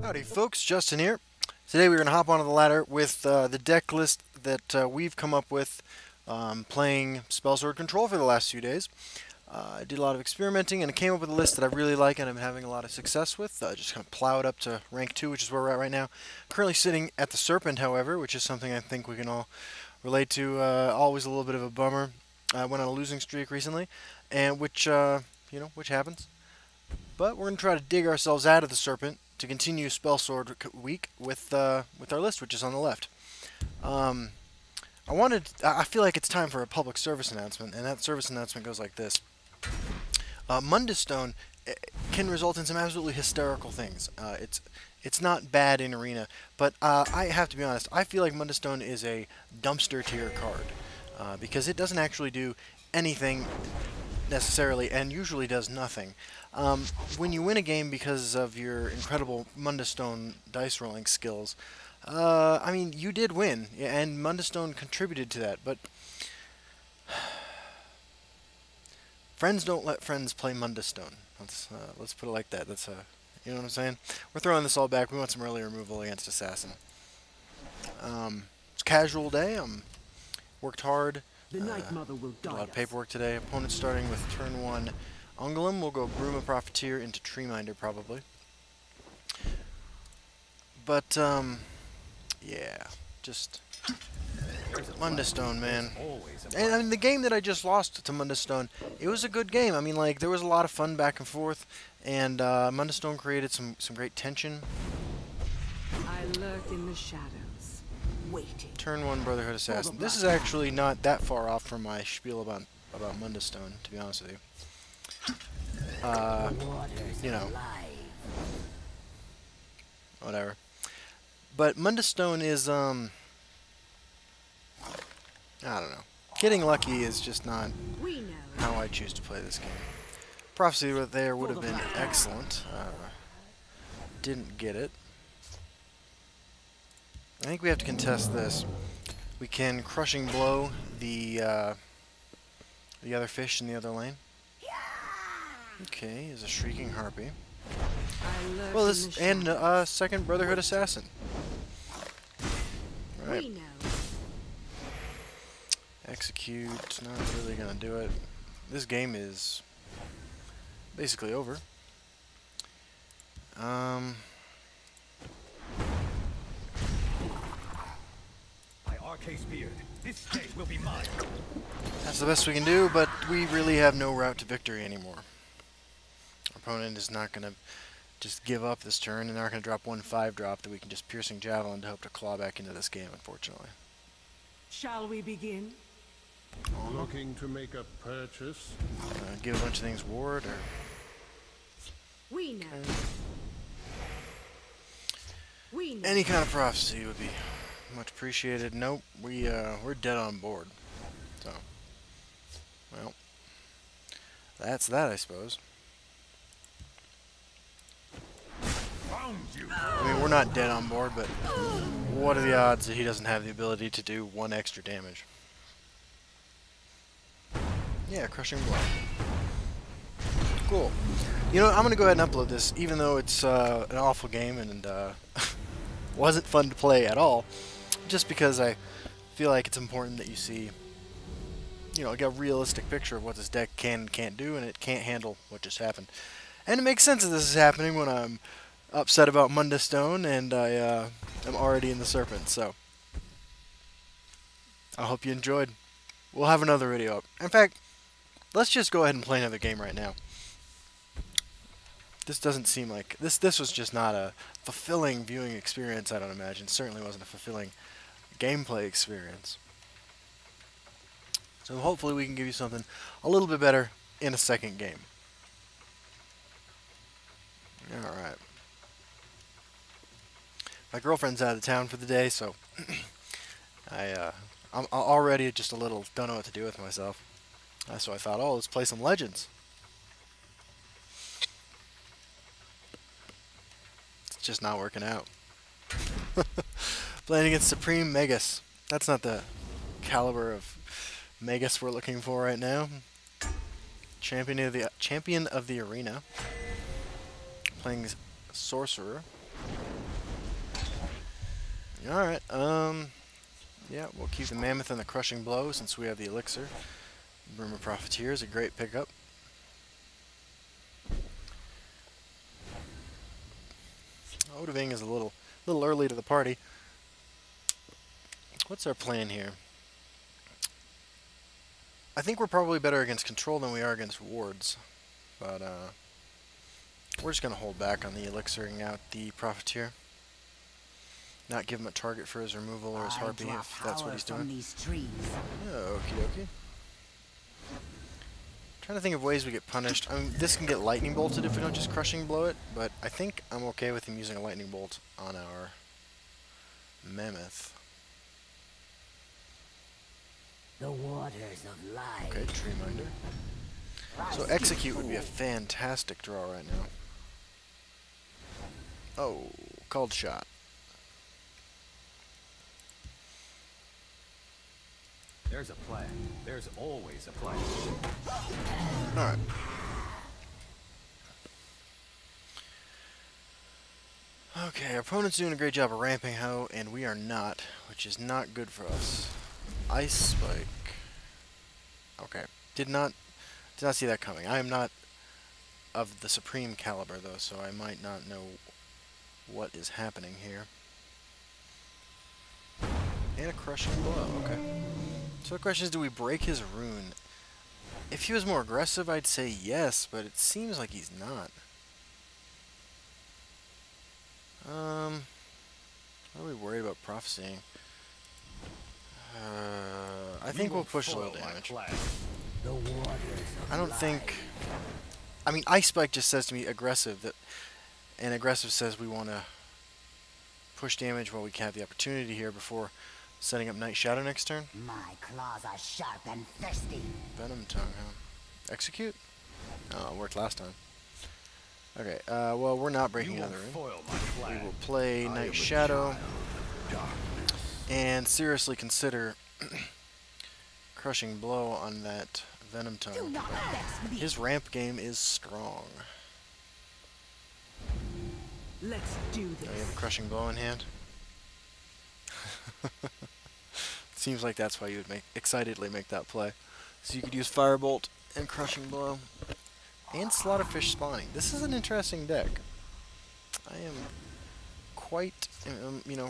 Howdy folks, Justin here. Today we're going to hop onto the ladder with the deck list that we've come up with playing Spellsword Control for the last few days. I did a lot of experimenting and I came up with a list that I really like and I'm having a lot of success with. Just kind of plowed up to rank 2, which is where we're at right now. Currently sitting at the Serpent, however, which is something I think we can all relate to. Always a little bit of a bummer. I went on a losing streak recently, and which happens. But we're going to try to dig ourselves out of the Serpent to continue Spellsword week with our list, which is on the left. I feel like it's time for a public service announcement, and that service announcement goes like this. Mundus Stone can result in some absolutely hysterical things. It's not bad in Arena, but I have to be honest, I feel like Mundus Stone is a dumpster tier card, because it doesn't actually do anything necessarily, and usually does nothing. When you win a game because of your incredible Mundus Stone dice rolling skills, I mean, you did win, and Mundus Stone contributed to that, but friends don't let friends play Mundus Stone. Let's put it like that. That's you know what I'm saying? We're throwing this all back. We want some early removal against Assassin. It's a casual day. Worked hard. The Night Mother will a lot of paperwork today. Opponent starting with turn 1 Ungulum. We'll go Broom of Profiteer into Treeminder probably. But yeah, just Mundus Stone, man. And I mean, the game that I just lost to Mundus Stone, it was a good game. I mean, like, there was a lot of fun back and forth, and Mundus Stone created some great tension. I lurk in the shadows, waiting. Turn 1 Brotherhood Assassin. This is actually not that far off from my spiel about Mundus Stone, to be honest with you. You know, whatever. But Mundus Stone is, I don't know. Getting lucky is just not how I choose to play this game. Prophecy there would have been excellent. Didn't get it. I think we have to contest this. We can Crushing Blow the other fish in the other lane. Okay, is a Shrieking Harpy. Well, this and second Brotherhood Assassin. Right. Execute. Not really gonna do it. This game is basically over. By Arcase Beard, this state will be mine. That's the best we can do, but we really have no route to victory anymore. Our opponent is not gonna just give up this turn, and they're not going to drop 1 5-drop that we can just Piercing Javelin to hope to claw back into this game, unfortunately. Shall we begin? Looking to make a purchase? Give a bunch of things ward, or... We know. Any kind of prophecy would be much appreciated. Nope, we're dead on board. So, well, that's that, I suppose. I mean, we're not dead on board, but what are the odds that he doesn't have the ability to do 1 extra damage? Yeah, Crushing Blow. Cool. You know, I'm going to go ahead and upload this, even though it's an awful game and wasn't fun to play at all, just because I feel like it's important that you see, you know, get a realistic picture of what this deck can and can't do, and it can't handle what just happened. And it makes sense that this is happening when I'm upset about Mundus Stone and I am already in the Serpent, so I hope you enjoyed. We'll have another video up. In fact, let's just go ahead and play another game right now. This doesn't seem like... This was just not a fulfilling viewing experience, I don't imagine. It certainly wasn't a fulfilling gameplay experience. So hopefully we can give you something a little bit better in a second game. Alright. My girlfriend's out of town for the day, so I'm already just a little don't know what to do with myself. So I thought, oh, let's play some Legends. It's just not working out. Playing against Supreme Magus. That's not the caliber of Magus we're looking for right now. champion of the arena. Playing sorcerer. Alright, yeah, we'll keep the mammoth and the crushing blow since we have the elixir. Broom of Profiteer is a great pickup. Odoving is a little early to the party. What's our plan here? I think we're probably better against control than we are against wards, but we're just gonna hold back on the elixiring out the Profiteer. Not give him a target for his removal or his harpy if that's what he's doing. Oh, okie dokie. Trying to think of ways we get punished. I mean, this can get lightning bolted if we don't just crushing blow it, but I think I'm okay with him using a lightning bolt on our mammoth. The waters of life. Okay, tree minder. So execute would be a fantastic draw right now. Oh, called shot. There's a plan. There's always a plan. Alright. Okay, our opponent's doing a great job of ramping how, and we are not, which is not good for us. Ice Spike. Okay. Did not see that coming. I am not of the supreme caliber though, so I might not know what is happening here. And a crushing blow, okay. So the question is, do we break his rune? If he was more aggressive, I'd say yes, but it seems like he's not. What are we worried about prophesying? I think we'll push a little damage. I don't think... I mean, Ice Spike just says to me aggressive, and aggressive says we want to push damage while we can have the opportunity here before setting up Night Shadow next turn. My claws are sharp and thirsty. Venom Tongue, huh? Execute? Oh, it worked last time. Okay, well, we're not breaking another rune. We will play Night Shadow and seriously consider crushing blow on that Venom Tongue. His ramp game is strong. Let's do this. Oh, you have a crushing blow in hand? Seems like that's why you would excitedly make that play. So you could use Firebolt and crushing blow and Slaughterfish spawning. This is an interesting deck. I am quite,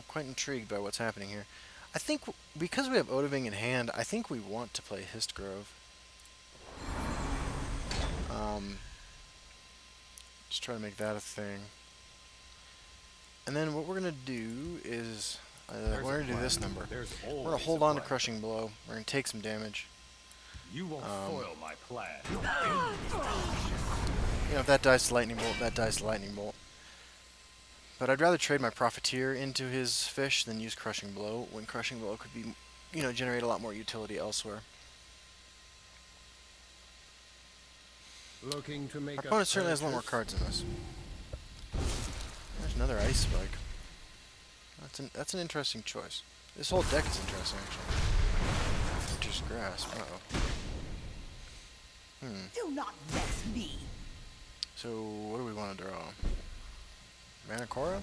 quite intrigued by what's happening here. I think because we have Odoving in hand, I think we want to play Histgrove. Just try to make that a thing. And then what we're going to do is, we're going to do this number. We're going to hold on to Crushing Blow. We're going to take some damage. You won't foil my plan. You know, if that dies to Lightning Bolt, that dies to Lightning Bolt. But I'd rather trade my Profiteer into his fish than use Crushing Blow, when Crushing Blow could be, generate a lot more utility elsewhere. Looking to make Our opponent certainly has a lot more cards than us. There's another Ice Spike. That's an interesting choice. This whole deck is interesting, actually. Just Grasp. Uh-oh. Do not vex me. So, what do we want to draw? Manacora?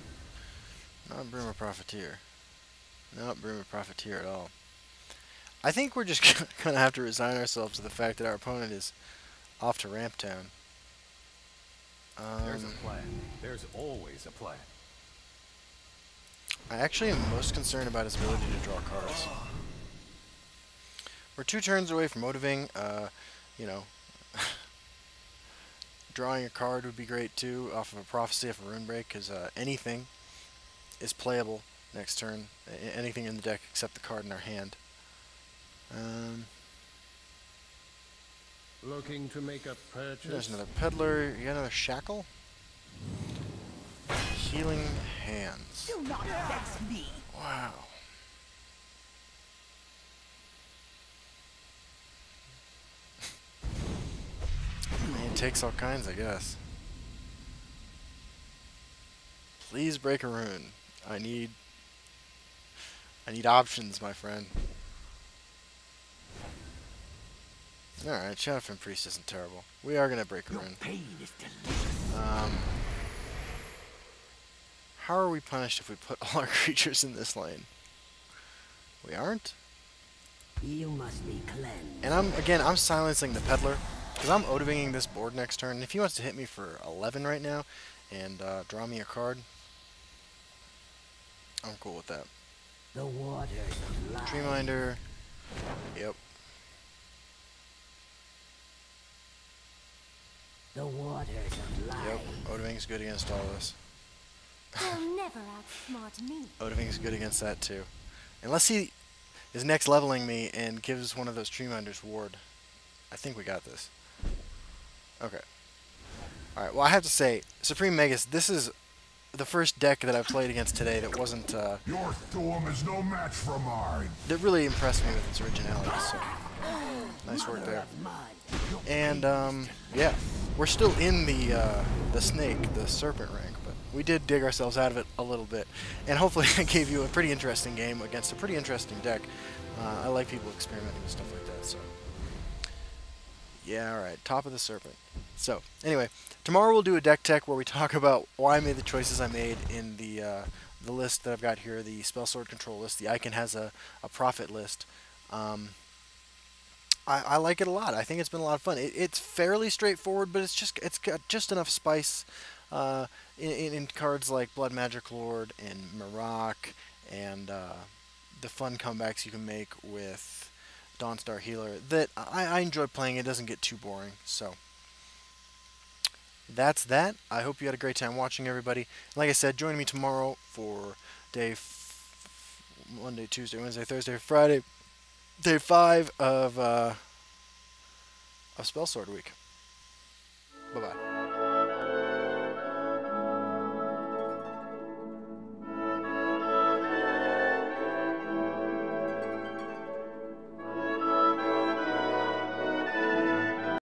Not Broom of Profiteer. Not Broom of Profiteer at all. I think we're just going to have to resign ourselves to the fact that our opponent is off to Ramp Town. There's a plan. There's always a plan. I actually am most concerned about his ability to draw cards. We're 2 turns away from Odoving. Drawing a card would be great too, off of a Prophecy, off a Rune Break, because anything is playable next turn. Anything in the deck except the card in our hand. Looking to make a purchase. There's another Peddler. You got another Shackle? Healing Hands. Do not vex me. Wow. It takes all kinds, I guess. Please break a rune. I need options, my friend. Alright, Shadowfin Priest isn't terrible. We are going to break a Your rune. pain is delicious. How are we punished if we put all our creatures in this lane? We aren't? You must be cleansed. And I'm silencing the Peddler, because I'm Odavinging this board next turn, and if he wants to hit me for 11 right now, and draw me a card, I'm cool with that. The waters of life. Treeminder, yep. The waters of life. Yep, Odaving's good against all this. They'll never outsmart me. Odaving's good against that too. Unless he is next leveling me and gives one of those Treeminders ward. I think we got this. Okay. Alright, well I have to say, Supreme Magus, this is the first deck that I've played against today that wasn't, Your storm is no match for mine. that really impressed me with its originality, so nice work there. And, yeah, we're still in the snake, the serpent rank, but we did dig ourselves out of it a little bit. And hopefully I gave you a pretty interesting game against a pretty interesting deck. I like people experimenting with stuff like that, so. Yeah, alright, top of the serpent. So, anyway, tomorrow we'll do a deck tech where we talk about why I made the choices I made in the list that I've got here, the Spellsword control list. The Icon has a profit list. I like it a lot. I think it's been a lot of fun. It's fairly straightforward, but it's got just enough spice in cards like Blood Magic Lord and Marak and the fun comebacks you can make with Dawnstar Healer that I enjoy playing. It doesn't get too boring. So that's that. I hope you had a great time watching, everybody. Like I said, join me tomorrow for Monday, Tuesday, Wednesday, Thursday, Friday. Day 5 of Spellsword Week. Bye-bye.